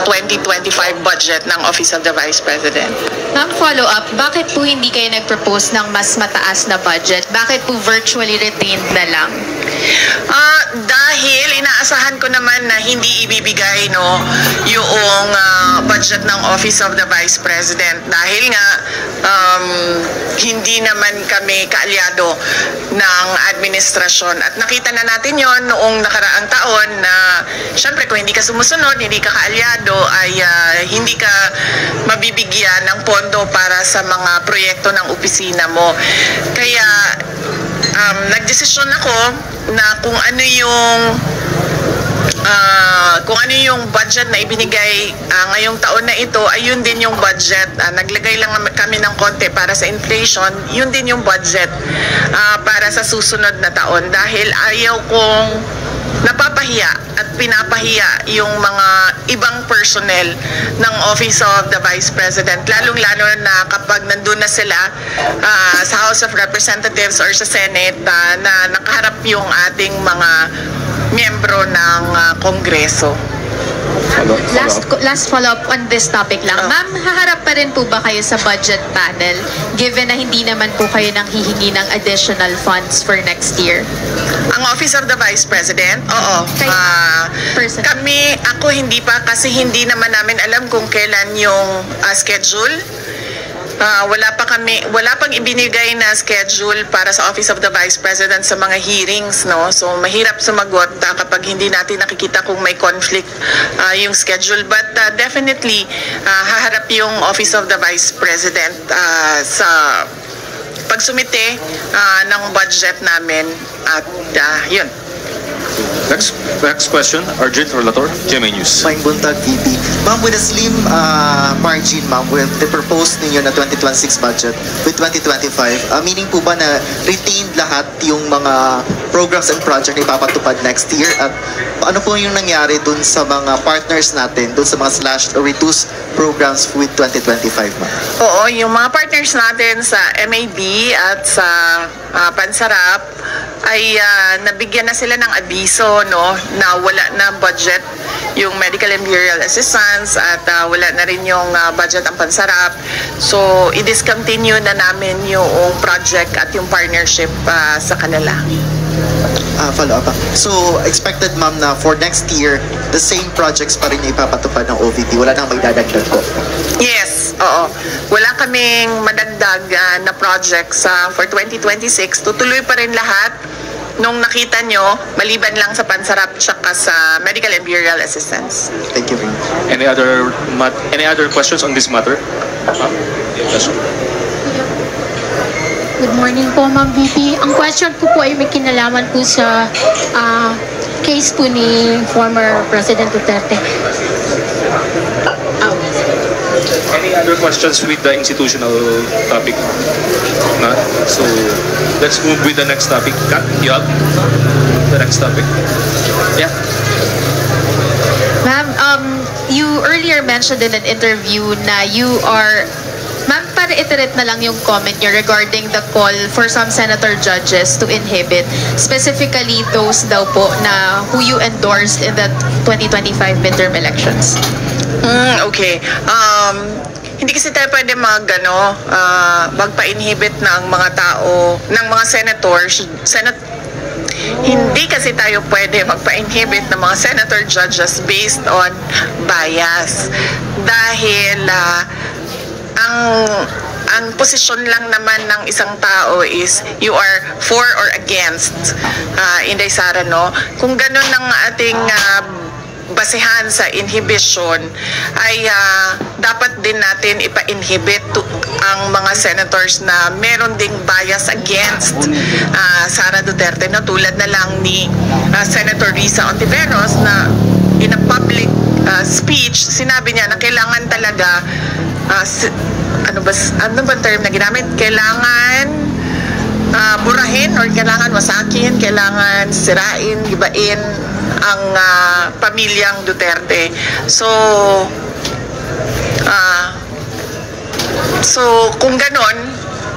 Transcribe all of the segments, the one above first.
2025 budget ng Office of the Vice President. Ma'am, follow-up, bakit po hindi kayo nag-propose ng mas mataas na budget? Bakit po virtually retained na lang? Dahil inaasahan ko naman na hindi ibibigay yung budget ng Office of the Vice President dahil nga hindi naman kami kaalyado ng administrasyon at nakita na natin yon noong nakaraang taon na syempre kung hindi ka sumusunod, hindi ka kaalyado ay hindi ka mabibigyan ng pondo para sa mga proyekto ng opisina mo. Kaya nagdesisyon ako na kung ano yung budget na ibinigay ngayong taon na ito ay yun din yung budget. Naglagay lang kami ng konti para sa inflation, yun din yung budget para sa susunod na taon dahil ayaw kong napapahiya at pinapahiya yung mga ibang personnel ng Office of the Vice President, lalong-lalo na kapag nandun na sila sa House of Representatives or sa Senate na nakaharap yung ating mga miyembro ng Kongreso. Last follow-up on this topic lang. Ma'am, haharap pa rin po ba kayo sa budget panel given na hindi naman po kayo nang hihingi ng additional funds for next year? Ang Office of the Vice President? Oo. Ako hindi pa kasi hindi naman namin alam kung kailan yung schedule. Wala pang ibinigay na schedule para sa Office of the Vice President sa mga hearings, no? So mahirap sumagot kapag hindi natin nakikita kung may conflict yung schedule, but definitely haharap yung Office of the Vice President sa pagsumite ng budget namin at yun. Next question, Arjun Relator, GMA News. Mike Buntag, VP. Ma'am, with a slim margin, ma'am, with the proposed ninyo na 2026 budget with 2025, meaning po ba na retained lahat yung mga programs and project na ipapatupad next year? At ano po yung nangyari dun sa mga partners natin, dun sa mga slashed or reduced programs with 2025, ma'am? Oo, yung mga partners natin sa MAB at sa Pansarap ay nabigyan na sila ng abiso, no, na wala na budget yung medical and burial assistance at wala na rin yung budget ang Pansarap. So i-discontinue na namin yung project at yung partnership sa kanila. Follow up. So expected, ma'am, na for next year the same projects pa rin yung ipapatupad ng OVP, wala nang magdadagdag ko? Yes, oo. Wala kaming madagdag na projects for 2026. Tutuloy pa rin lahat nung nakita nyo, maliban lang sa Pansarap tsaka sa medical and burial assistance. Thank you. Any other questions on this matter? Good morning po, Ma'am VP. Ang question ko po ay may kinalaman po sa case po ni former President Duterte. Any other questions with the institutional topic? Not? So, let's move with the next topic. Kat, you have the next topic? Yeah. Ma'am, you earlier mentioned in an interview na you are... Ma'am, para iterate na lang yung comment nyo regarding the call for some senator judges to inhibit, specifically those daw po na who you endorsed in the 2025 midterm elections. Okay. Hindi kasi tayo pwede magpa-inhibit ng mga tao, ng mga senators, hindi kasi tayo pwede magpa-inhibit ng mga senator judges based on bias. Dahil ang posisyon lang naman ng isang tao is you are for or against, Inday Sara, no? Kung ganun ang ating basehan sa inhibition ay dapat din natin ipa-inhibit ang mga senators na meron ding bias against Sara Duterte, no? Tulad na lang ni Senator Risa Ontiveros na in a public speech sinabi niya na kailangan talaga ano ba term na ginamit? Kailangan burahin or kailangan wasakin, kailangan sirain, gibain ang pamilyang Duterte. So kung ganon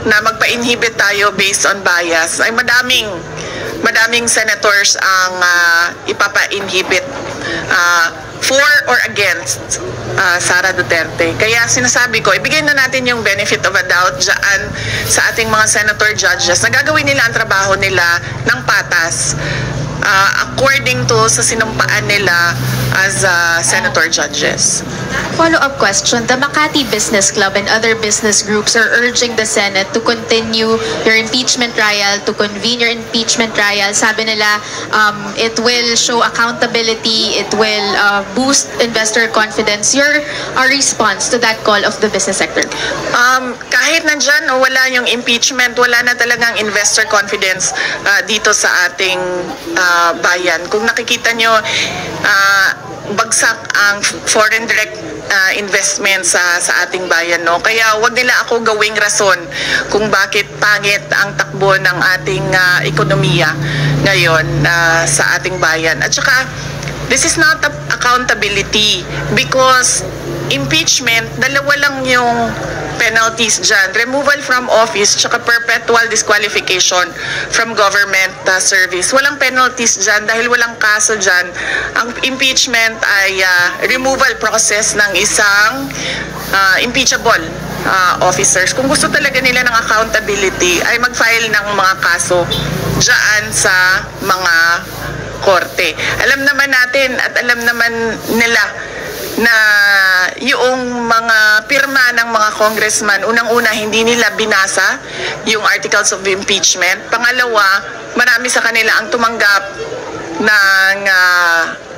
na magpa-inhibit tayo based on bias, ay madaming senators ang ipapa-inhibit for or against Sara Duterte. Kaya sinasabi ko, ibigay na natin yung benefit of a doubt dyan sa ating mga senator judges na gagawin nila ang trabaho nila ng patas according to sa sinumpaan nila as senator judges. Follow-up question. The Makati Business Club and other business groups are urging the Senate to continue your impeachment trial, to convene your impeachment trial. Sabi nila, it will show accountability, it will boost investor confidence. Your response to that call of the business sector? Kahit nandyan o wala yung impeachment, wala na talagang investor confidence dito sa ating bayan. Kung nakikita nyo, bagsak ang foreign direct investment sa ating bayan, no? Kaya wag nila ako gawing rason kung bakit pangit ang takbo ng ating ekonomiya ngayon sa ating bayan. At saka, this is not accountability because impeachment, dalawa lang yung penalties dyan. Removal from office tsaka perpetual disqualification from government service. Walang penalties dyan dahil walang kaso dyan. Ang impeachment ay removal process ng isang impeachable officers. Kung gusto talaga nila ng accountability ay mag-file ng mga kaso dyan sa mga korte. Alam naman natin at alam naman nila na yung mga pirma ng mga congressman, unang-una hindi nila binasa yung articles of impeachment. Pangalawa, marami sa kanila ang tumanggap ng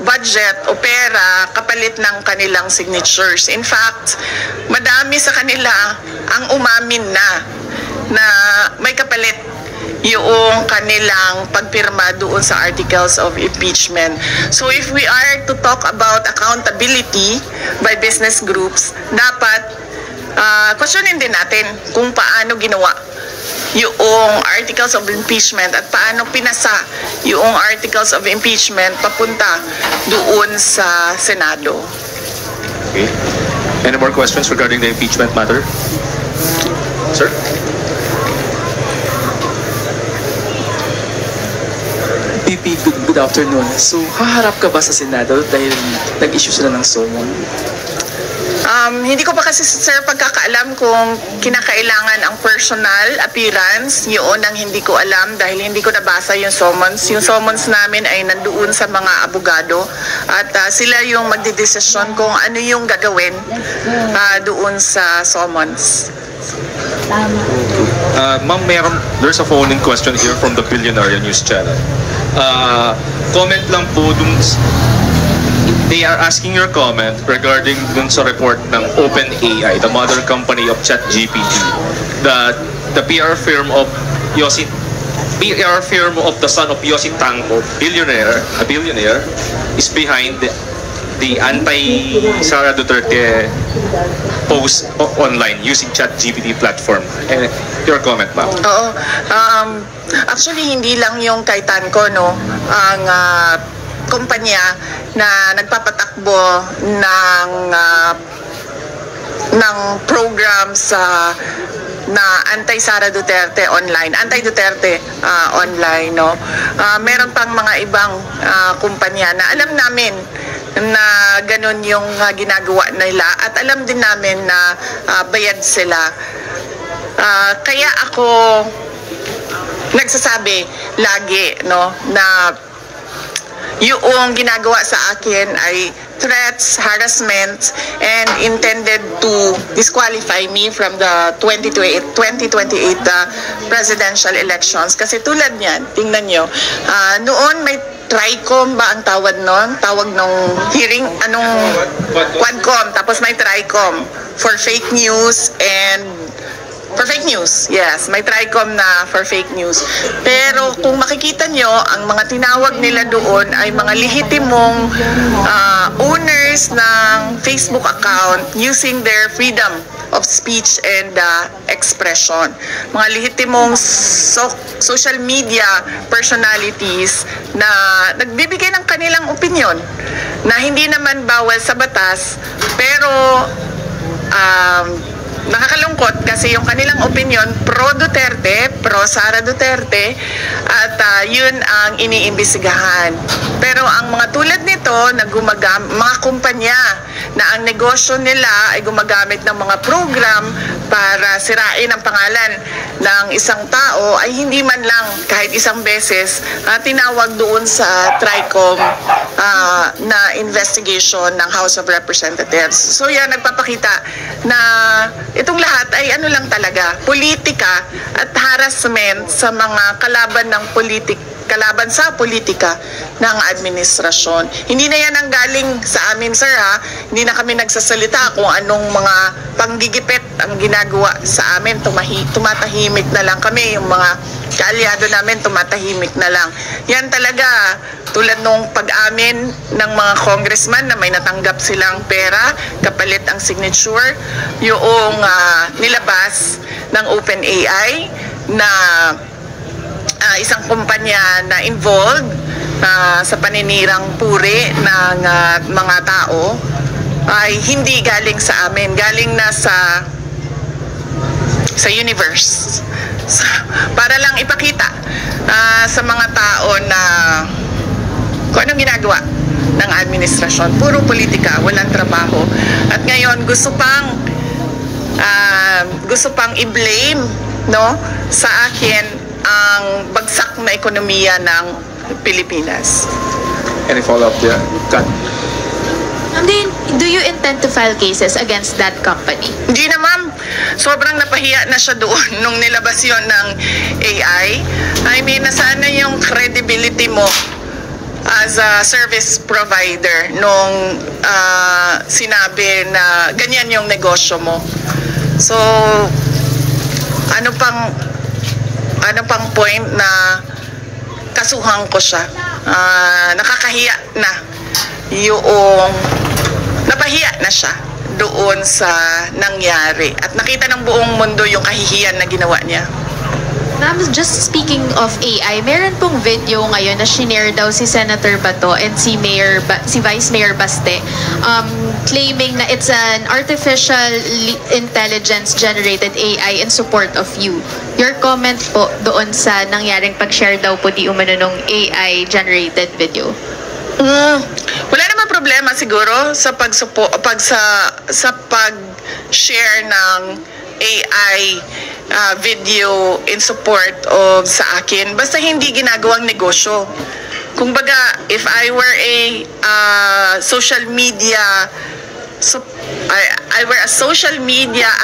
budget o pera kapalit ng kanilang signatures. In fact, madami sa kanila ang umamin na may kapalit yung kanilang pagpirma doon sa articles of impeachment. So if we are to talk about accountability by business groups, dapat questionin din natin kung paano ginawa yung articles of impeachment at paano pinasa yung articles of impeachment papunta doon sa Senado. Okay. Any more questions regarding the impeachment matter? Sir? VP, good afternoon. So, haharap ka ba sa Senado dahil nag-issue sila ng summon? Hindi ko pa kasi, sir, pagkakaalam kung kinakailangan ang personal appearance. Yun ang hindi ko alam dahil hindi ko nabasa yung summons. Yung summons namin ay nandoon sa mga abogado at sila yung magdidesisyon kung ano yung gagawin doon sa summons. Ma'am, there's a phone-in question here from the Billionaire News Channel. Comment lang po dun, they are asking your comment regarding dun sa report ng OpenAI, the mother company of ChatGPT, that the PR firm of the son of Yossi Tanco, a billionaire, is behind the anti-Sara Duterte post online using ChatGPT platform. Your comment, ma'am? Oo. Actually, hindi lang yung kay Tanco, no? Ang kumpanya na nagpapatakbo ng programs na anti-Sara Duterte online, anti-Duterte online, no? Meron pang mga ibang kumpanya na alam namin na ganun yung ginagawa nila at alam din namin na bayad sila. Kaya ako nagsasabi lagi, no, na yung ginagawa sa akin ay threats, harassment, and intended to disqualify me from the 2028 presidential elections. Kasi tulad niyan, tingnan nyo, noon may TRICOM ba ang tawag nun? Tawag nung hearing, Quadcom, tapos may TRICOM for fake news and for fake news, yes. May TRICOM na for fake news. Pero kung makikita nyo, ang mga tinawag nila doon ay mga lehitimong owners ng Facebook account using their freedom of speech and expression. Mga lehitimong social media personalities na nagbibigay ng kanilang opinion na hindi naman bawal sa batas, pero nakakalungkot kasi yung kanilang opinion pro Duterte, pro Sara Duterte at yun ang iniimbestigahan. Pero ang mga tulad nito na mga kumpanya na ang negosyo nila ay gumagamit ng mga program para sirain ang pangalan ng isang tao ay hindi man lang kahit isang beses tinawag doon sa TRICOM na investigation ng House of Representatives. So yan, nagpapakita na itong lahat ay ano lang talaga, politika at harassment sa mga kalaban sa politika ng administrasyon. Hindi na yan ang galing sa amin, sir, ha? Hindi na kami nagsasalita kung anong mga panggigipit ang ginagawa sa amin. Tumatahimik na lang kami. Yung mga kaalyado namin, tumatahimik na lang. Yan talaga, tulad nung pag-amin ng mga congressman na may natanggap silang pera, kapalit ang signature, yung nilabas ng OpenAI na isang kumpanya na involved sa paninirang puri ng mga tao ay hindi galing sa amin, galing na sa universe. Para lang ipakita sa mga tao na kung anong ginagawa ng administrasyon. Puro politika, walang trabaho. At ngayon gusto pang i-blame, no, sa akin ang bagsak na ekonomiya ng Pilipinas. Any follow-up there? Kat? Do you intend to file cases against that company? Hindi na, ma'am. Sobrang napahiya na siya doon nung nilabas yon ng AI. I mean, nasaan na yung credibility mo as a service provider nung sinabi na ganyan yung negosyo mo. So, ano pang point na kasuhan ko siya? Nakakahiya na napahiya na siya doon sa nangyari at nakita ng buong mundo yung kahihiyan na ginawa niya. Ma'am, just speaking of AI, meron pong video ngayon na shinare daw si Senator Bato and si Vice Mayor Baste claiming na it's an artificial intelligence generated AI in support of you. Your comment po doon sa nangyaring pag-share daw po di umano nung AI generated video? Wala naman problema siguro sa pag-share ng AI video in support of sa akin. Basta hindi ginagawang negosyo. Kumbaga, if I were a social media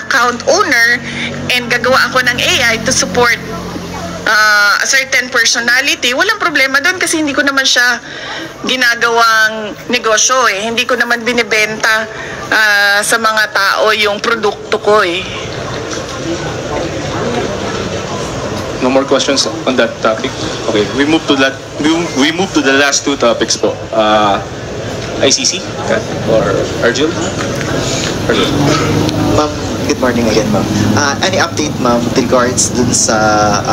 account owner and gagawa ako ng AI to support a certain personality, walang problema doon kasi hindi ko naman siya ginagawang negosyo eh. Hindi ko naman binibenta sa mga tao yung produkto ko eh. No more questions on that topic? Okay, we move to the last two topics po. ICC, Kat, or Arjun? Arjun. Ma'am, good morning again, ma'am. Any update, ma'am, with regards dun sa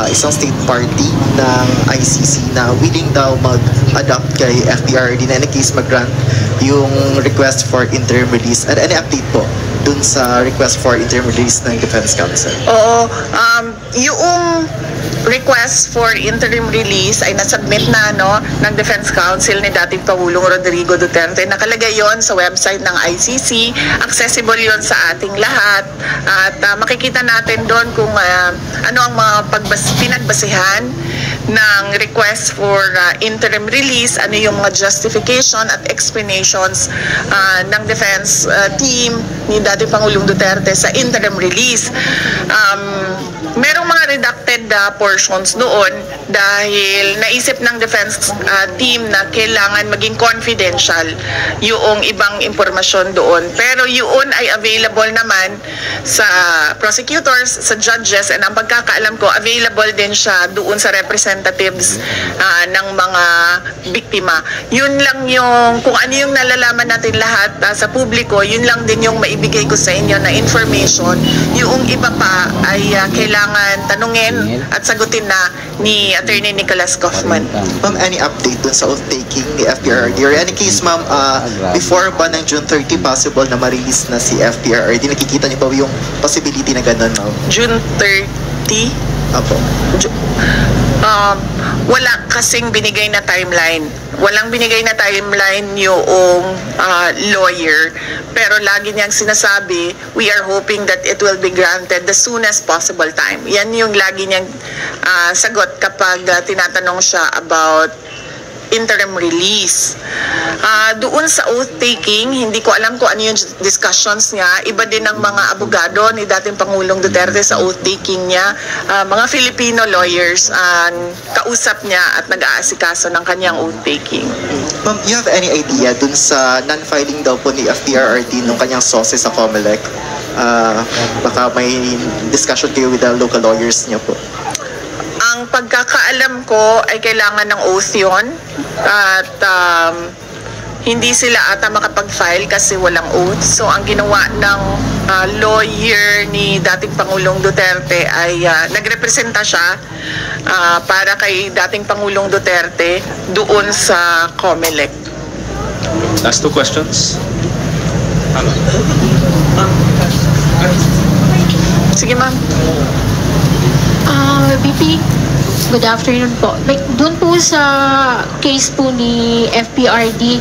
isang state party ng ICC na willing daw mag-adopt kay FPRD na in a case mag-grant yung request for interim release? And any update po dun sa request for interim release ng Defense Council? Oo, yung request for interim release ay nasubmit na ng Defense Council ni dating Pangulong Rodrigo Duterte. Nakalagay yon sa website ng ICC. Accessible yon sa ating lahat. At makikita natin doon kung ano ang mga pinagbasihan ng request for interim release, ano yung mga justification at explanations ng defense team ni dating Pangulong Duterte sa interim release. Merong mga redacted portions doon dahil naisip ng defense team na kailangan maging confidential yung ibang impormasyon doon. Pero yun ay available naman sa prosecutors, sa judges, and ang pagkakaalam ko, available din siya doon sa representatives ng mga biktima. Yun lang yung, kung ano yung nalalaman natin lahat sa publiko, yun lang din yung maibigay ko sa inyo na information. Yung iba pa ay kailangan tanungin at sagutin na ni Attorney Nicholas Kaufman. Ma'am, any update dun sa oath-taking ni FPRRD? Or any case, ma'am, before ba ng June 30 possible na ma-release na si FPRRD? Nakikita niyo ba yung possibility na gano'n, ma'am? June 30? Apo. Wala kasing binigay na timeline. Walang binigay na timeline yung lawyer. Pero lagi niyang sinasabi, we are hoping that it will be granted the soonest possible time. Yan yung lagi niyang sagot kapag tinatanong siya about interim release. Doon sa oath-taking, hindi ko alam kung ano yung discussions niya. Iba din ang mga abogado ni dating Pangulong Duterte sa oath-taking niya. Mga Filipino lawyers kausap niya at nag-aasikaso ng kanyang oath-taking. Ma'am, you have any idea dun sa non-filing daw po ni FPRRD nung kanyang sources sa COMELEC? Baka may discussion kayo with the local lawyers niya po. Ang pagkakaalam ko ay kailangan ng oath yun at hindi sila ata makapag-file kasi walang oath. So ang ginawa ng lawyer ni dating Pangulong Duterte ay nagrepresenta siya para kay dating Pangulong Duterte doon sa COMELEC. Last two questions. Sige ma'am. VP, good afternoon po. Doon po sa case po ni FPRD,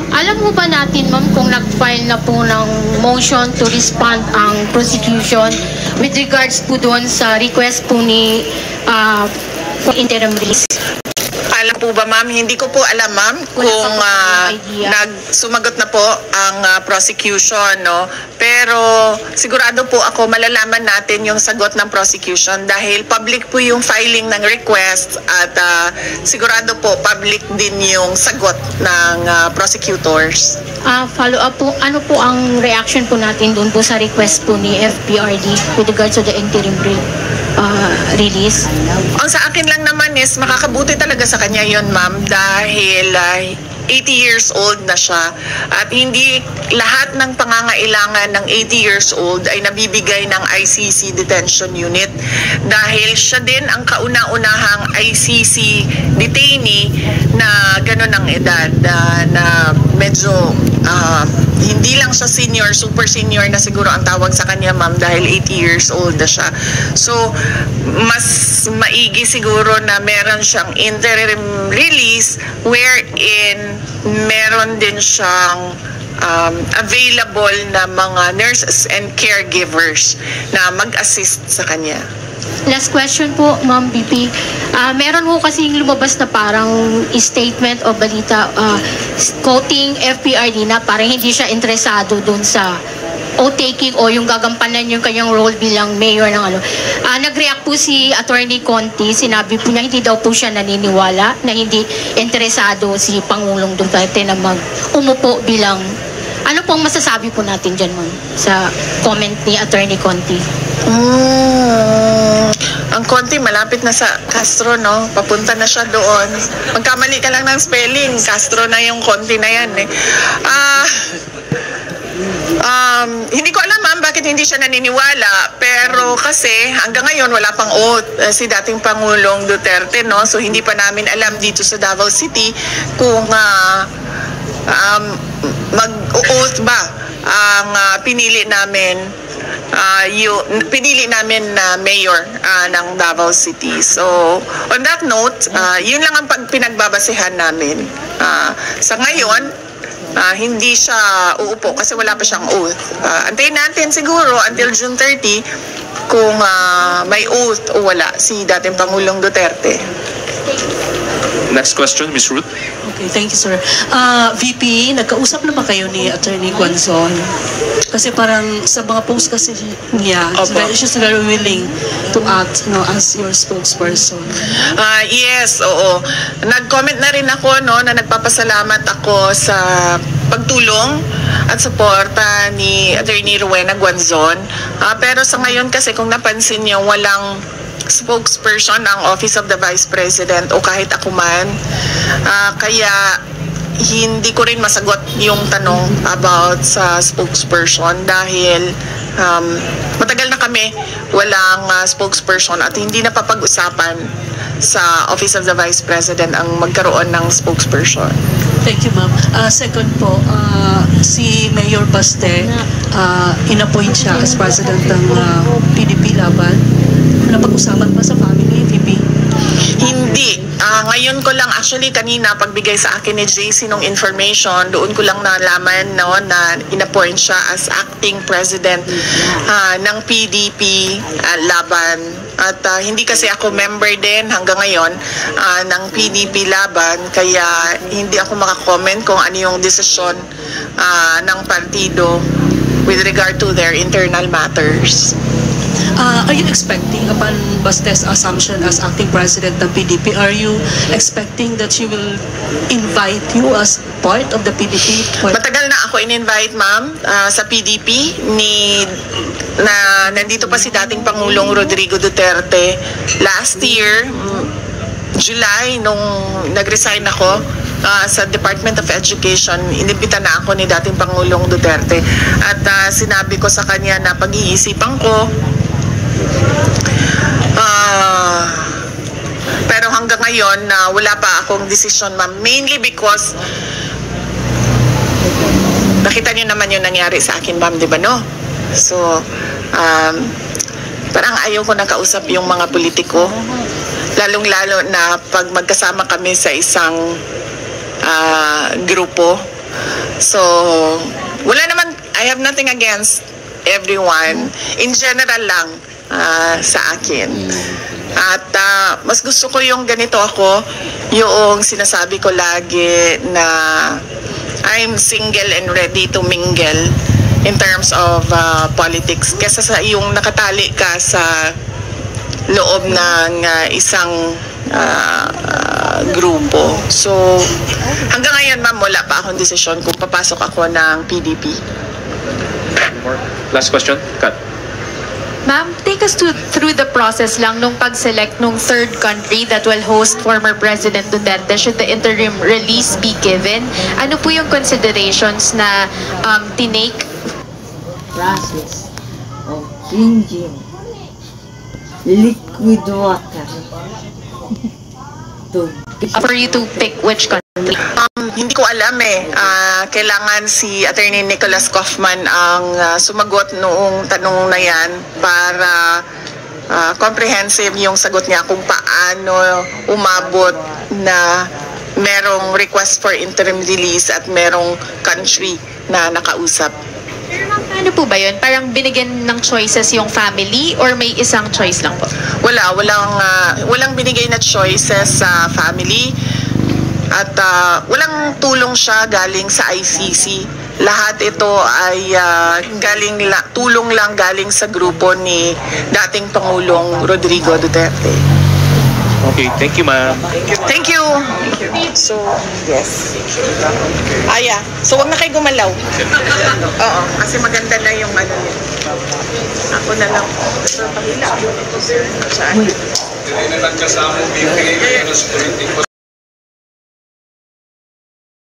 alam mo ba natin, ma'am, kung nag-file na po ng motion to respond ang prosecution with regards po doon sa request po ni interim release? Alam po ba ma'am? Hindi ko po alam ma'am kung sumagot na po ang prosecution, no? Pero sigurado po ako malalaman natin yung sagot ng prosecution dahil public po yung filing ng request at sigurado po public din yung sagot ng prosecutors. Follow up po, ano po ang reaction po natin doon po sa request po ni FPRD with regards to the interim release? Ang sa akin lang naman is makakabuti talaga sa kanya yun ma'am dahil 80 years old na siya at hindi lahat ng pangangailangan ng 80 years old ay nabibigay ng ICC detention unit dahil siya din ang kauna-unahang ICC detainee na gano'n ang edad na medyo hindi lang siya senior, super senior na siguro ang tawag sa kanya ma'am dahil 80 years old na siya. So mas maigi siguro na meron siyang interim release wherein meron din siyang available na mga nurses and caregivers na mag-assist sa kanya. Last question po, Ma'am BP. Meron po kasing lumabas na parang statement o balita quoting FPRD na parang hindi siya interesado doon sa oath-taking o yung gagampanan yung kanyang role bilang mayor ng ano. Nag-react po si Attorney Conti, sinabi po niya hindi daw po siya naniniwala na hindi interesado si Pangulong Duterte na umupo bilang. Ano pong masasabi po natin dyan, ma'am, sa comment ni Attorney Conti? Ang Conti malapit na sa Castro, no? Papunta na siya doon. Magkamali ka lang ng spelling, Castro na yung Conti na yan, eh. Hindi ko alam ma'am bakit hindi siya naniniwala pero kasi hanggang ngayon wala pang oath si dating Pangulong Duterte, no? So hindi pa namin alam dito sa Davao City kung mag-oath ba ang pinili namin na mayor ng Davao City. So on that note, yun lang ang pinagbabasehan namin. Sa ngayon, hindi siya uupo kasi wala pa siyang oath. Antayin natin siguro until June 30 kung may oath o wala si dating Pangulong Duterte. Next question, Ms. Ruth. Okay, thank you, sir. VP, nagkausap na ba kayo ni Attorney Guanzon? Kasi parang sa mga post kasi niya, she's very willing to act, as your spokesperson. Yes, oo. Nag-comment na rin ako, na nagpapasalamat ako sa pagtulong at suporta ni Attorney Rowena Guanzon. Pero sa ngayon kasi kung napansin niyo, walang spokesperson ang Office of the Vice President o kahit ako man. Kaya hindi ko rin masagot yung tanong about sa spokesperson dahil matagal na kami walang spokesperson at hindi na papag-usapan sa Office of the Vice President ang magkaroon ng spokesperson. Thank you, ma'am. Second po, si Mayor Baste, inappoint siya as president ng PDP Laban. napag-usapan pa sa family, VP? Hindi. Ngayon ko lang, actually kanina pagbigay sa akin ni JC nung information, doon ko lang nalaman no, na inappoint siya as acting president ng PDP Laban. At hindi kasi ako member din hanggang ngayon ng PDP Laban, kaya hindi ako makakomment kung ano yung desisyon ng partido with regard to their internal matters. Are you expecting, upon Baste's assumption as acting president ng PDP, are you expecting that she will invite you as part of the PDP? Matagal na ako in-invite, ma'am, sa PDP na nandito pa si dating Pangulong Rodrigo Duterte. Last year, July, nung nag-resign ako sa Department of Education, inibita na ako ni dating Pangulong Duterte. At sinabi ko sa kanya na pag-iisipan ko, pero hanggang ngayon wala pa akong decision, ma'am, mainly because nakita niyo naman yung nangyari sa akin, ma'am, di ba, no? So parang ayaw ko nakausap yung mga politiko, lalong-lalo na pag magkasama kami sa isang grupo. So wala naman, I have nothing against everyone, in general lang sa akin. At mas gusto ko yung ganito ako, yung sinasabi ko lagi na I'm single and ready to mingle in terms of politics, kesa sa yung nakatali ka sa loob ng isang grupo. So hanggang ngayon, ma'am, wala pa akong desisyon kung papasok ako ng PDP. Last question, Kat. Ma'am, take us through the process lang nung pag-select nung third country that will host former President Duterte should the interim release be given. Ano po yung considerations na tinake? Process of changing liquid water to For you to pick which country? Hindi ko alam kailangan si Attorney Nicholas Kaufman ang sumagot noong tanong na yan para comprehensive yung sagot niya kung paano umabot na merong request for interim release at merong country na nakausap. Ano po ba yun? Parang binigyan ng choices yung family or may isang choice lang po? Walang binigay na choices sa family. At walang tulong siya galing sa ICC. Lahat ito ay tulong lang galing sa grupo ni dating Pangulong Rodrigo Duterte. Okay, thank you, ma'am. Thank you. So, yes. So wag na kayo gumalaw. Oo, kasi maganda na yung ano niya. Ako na lang. Sa pahila.